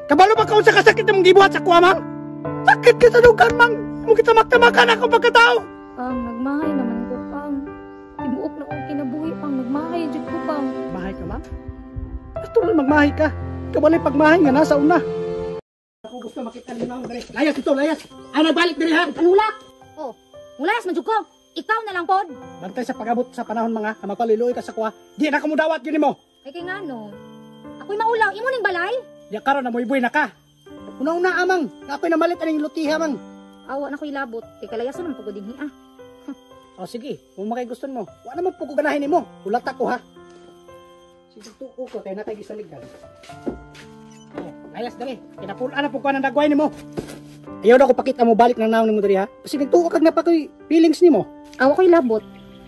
Kabalo ba ka sa kasakit mong gibuhat sa kuha, mang? Sakit ka sa lugar, mang. Mo kita magtamakan ako pagkatao. Pang, nagmahay naman ko, pang. Tibuok na akong kinabuhi, pang. Nagmahay, jud ko, pang. Mahay ka, mang? Gusto rin magmahay ka. Kabalo pagmahay nga nasa una. Ako gusto makita nyo na akong layas ito, layas. Ay, nagbalik din ha. Anulak! Oh, mulayas, madjug ko. Ikaw na lang, pod. Bantay sa pag-abot sa panahon, mga. Magpaliloy ka sa kuha. Di na ka mo dawat, yun mo. Ay, kay nga, no. Ako'y maulaw. Imo ning balay? Di karon na mo ibuy na ka. Una-una, amang. Ako'y namalit aning lutiha, mang. Awa na ko'y labot. Kay kalayason ang pagod din, ah. O sige, kung makay gusto mo. Wala naman po ko ganahin mo. Ulat ako ha. Sige tuko ko, tayo na tayo gisaligan. Oh, ayas dali. Kinapulaan na po ko ng dagway ni mo. Ayaw na ko pakita mo balik ng naon ni mo dali ha. Kasi nagtuko kag na pa ko'y feelings ni mo. Awa ko'y labot.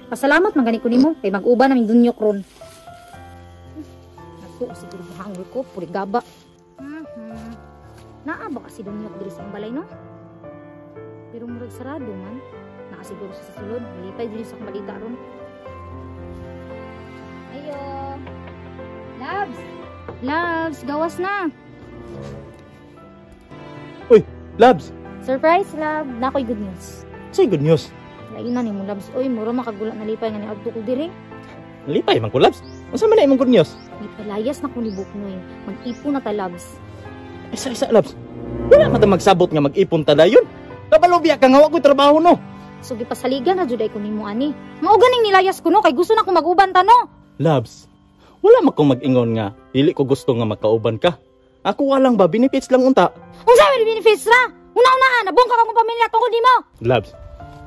Pasalamat man gani ko nimo kay mag-uba naming dunyok ron. Nagtuo siguro hangol ko, puri gaba. Naa ba kasi dunyok diri sa balay no? Pero murag sarado man. Nakasiguro sa sulod, malipay din sa balita ron. Ayo. Labs! Labs, gawas na. Uy, Labs! Surprise, Lab. Nakoy good news. Say good news. Lain na ni mo, Labs. Uy, mura makagula na lipay nga ni Agto ko diri. Lipay man ko, Labs. Unsa man na imong good news? Di palayas na ko ni Buknoy. Mag-ipon na ta, Labs. Isa-isa, Labs. Wala man ta magsabot nga mag-ipon ta dayon. Kabalobya ka nga wa ko trabaho no. So gipasaligan na jud ay ko nimo ani. Mao ganing nilayas ko no kay gusto na ko mag-uban ta no. Labs, wala man kong mag-ingon nga dili ko gusto nga magkauban ka. Ako walang ba benefits lang unta. Unsa may benefits ra? Una-una nabong ka kang pamilya tungod nimo. Labs,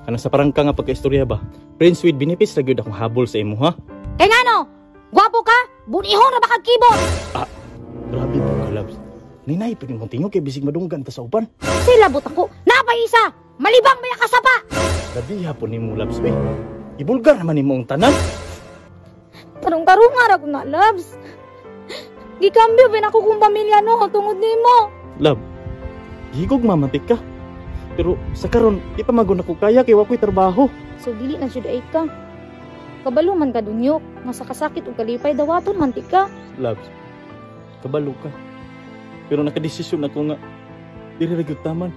kana sa parang ka nga pagkaistorya ba? Friends with benefits ra gyud akong habol sa imo ha. Kay ngano? Gwapo ka? Bunihon ra ba kag keyboard? Ah, grabe po ka, Labs. Ninay pa mong tingog kay bisig madunggan ta sa uban. Sila labot ako. Napay isa. Malibang may kasapa. Grabe hapon nimo, Labs. Eh. Ibulgar naman nimo ang tanan. Tarong-tarong nga ra ko na, Labs. Gikambyo ba ako kung pamilya no tungod nimo? Lab, higog mamantik ka. Pero sa karon, di pa magun ako kaya kay wakoy trabaho. So dili na jud ay ka. Kabalo man ka dunyok, nga sa kasakit ug kalipay dawaton mantik ka. Labs, kabalo ka. Pero nakadesisyon ako nga dili ra gyud taman.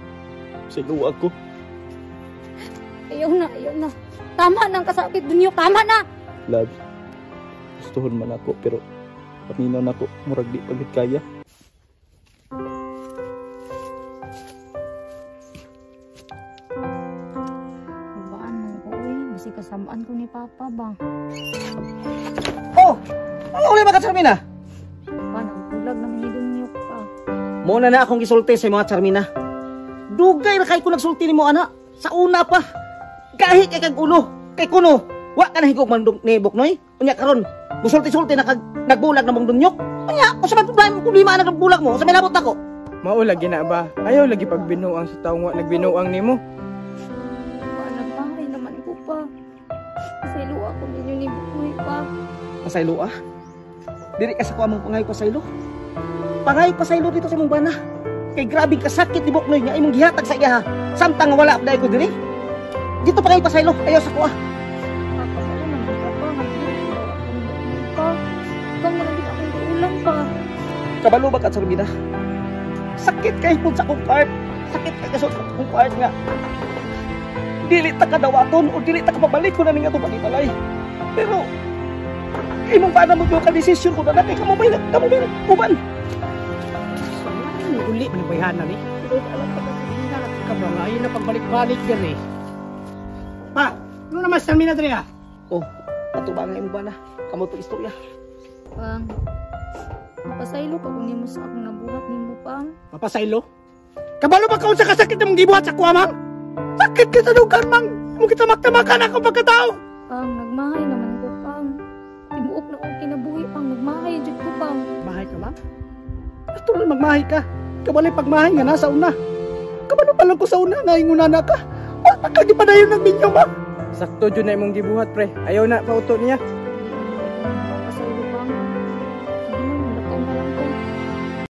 Sa luwa ako. Ayaw na. Tama nang kasakit dunyok, tama na. Labs, gustuhon man ako pero paminaw na ako murag di pagit kaya. Babaan mo ko basi kasamaan ko ni Papa ba. Oh! Ano uli ba ka, Charmina? Paano, bulag naman ni dunyok ka. Muna na akong gisulti sa mga Charmina. Dugay na kay ko nagsulti ni mo, ana. Sa una pa. Kahit kay kag ulo. Kay kuno. Wa ka na higog man ni Buknoy. Unya karon. Musulti-sulti na kag nagbulag na mong dunyok. Unya, o sa may problema na nagbulag mo. Sa may labot ako. Maulagi na ba? Ayaw lagi pagbinuang sa taong wa nagbinuang nimo. Pa, nagpahay naman ko pa. Pasaylo ako ninyo ni Buknoy pa. Pasaylo ah. Diri ka sa kuha mong pangayo pasaylo. Pangayo pasaylo dito sa mong bana. Kay grabe kasakit ni Buknoy nga imong gihatag sa iya ha. Samtang wala apday ko diri. Dito pangayo pasaylo. Ayaw sa kuha. Kakasalo naman ka pa. Magdili daw akong Buknoy pa. Ikaw na lang akong uulang pa. Kabalo ba ka, Charmina? Sakit kay pud sa akong part. Sakit kay sa akong part nga. Dili ta kadawaton o dili ta kapabalik ko na ning ato panibalay. Pero imong paano mo ka desisyon ko na kay kamo bay uban. Ano uli man bayhan na ni? Pero alam ka na ka ba nga na pagbalik-balik diri. Pa, ano naman Charmina diri ha? Oh, ato ba nga imong bana? Kamo to istorya. Pang, napasaylo pa kung nimo sa akong nabuhat nimo, Pang. Mapasaylo? Kabalo ba ka sa kasakit mong gibuhat sa kuha, mang? Sakit ka sa lugar, mang. Mo kita magtamakan ako pagkatao. Pang, nagmahay naman ko, Pang. Tibuok na akong kinabuhi, Pang. Nagmahay jud ko, Pang. Mahay ka, mang? Gusto rin magmahay ka. Kabalay pagmahay nga nasa una. Kabalo pa lang ko sa una nga inguna ka. Wala ka di pa na yun ng minyo, mang. Sakto jud na imong gibuhat pre. Ayaw na pauto niya.